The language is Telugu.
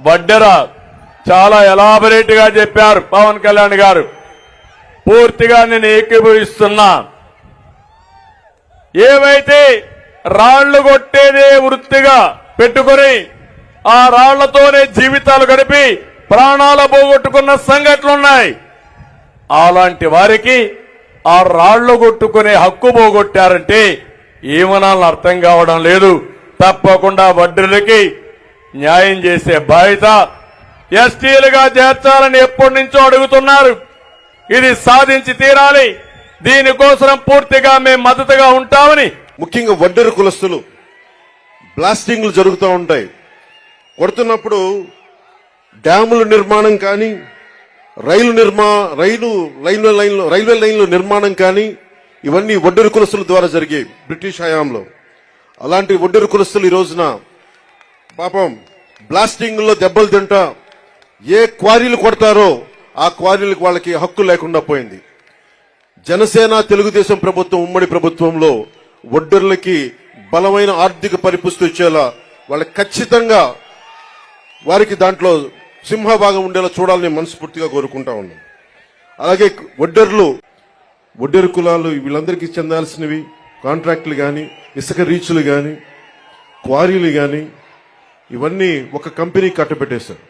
వడ్డెర చాలా ఎలాబరేట్ గా చెప్పారు పవన్ కళ్యాణ్ గారు. పూర్తిగా నేను ఏకీభవిస్తున్నా. ఏవైతే రాళ్లు కొట్టేదే వృత్తిగా పెట్టుకుని ఆ రాళ్లతోనే జీవితాలు గడిపి ప్రాణాలు పోగొట్టుకున్న సంఘటనలున్నాయి. అలాంటి వారికి ఆ రాళ్లు కొట్టుకునే హక్కు పోగొట్టారంటే ఏమనాలని అర్థం కావడం లేదు. తప్పకుండా వడ్డీలకి న్యాయం చేసే బాధ్యత ఎస్టీలుగా చేర్చాలని ఎప్పటి నుంచో అడుగుతున్నారు. ఇది సాధించి తీరాలి. దీనికోసం పూర్తిగా మేము మద్దతుగా ఉంటామని. ముఖ్యంగా వడ్డెర కులస్తులు బ్లాస్టింగ్లు జరుగుతూ ఉంటాయి. కొడుతున్నప్పుడు డ్యాముల నిర్మాణం కానీ రైల్వే లైన్ల నిర్మాణం కానీ ఇవన్నీ వడ్డెర కులస్తుల ద్వారా జరిగాయి బ్రిటిష్ హయాంలో. అలాంటి వడ్డెర కులస్తులు ఈ రోజున పాపం బ్లాస్టింగ్ లో దెబ్బలు తింటా ఏ క్వారీలు కొడతారో ఆ క్వారీలకు వాళ్ళకి హక్కు లేకుండా పోయింది. జనసేన తెలుగుదేశం ప్రభుత్వం ఉమ్మడి ప్రభుత్వంలో వడ్డెర్లకి బలమైన ఆర్థిక పరిపుష్టి ఇచ్చేలా వాళ్ళకి ఖచ్చితంగా వారికి దాంట్లో సింహభాగం ఉండేలా చూడాలని మనస్ఫూర్తిగా కోరుకుంటా ఉన్నాం. అలాగే వడ్డెర కులాలు వీళ్ళందరికీ చెందాల్సినవి కాంట్రాక్టులు కానీ ఇసుక రీచ్లు కానీ క్వారీలు కానీ ఇవన్నీ ఒక కంపెనీ కట్టబెట్టేశారు.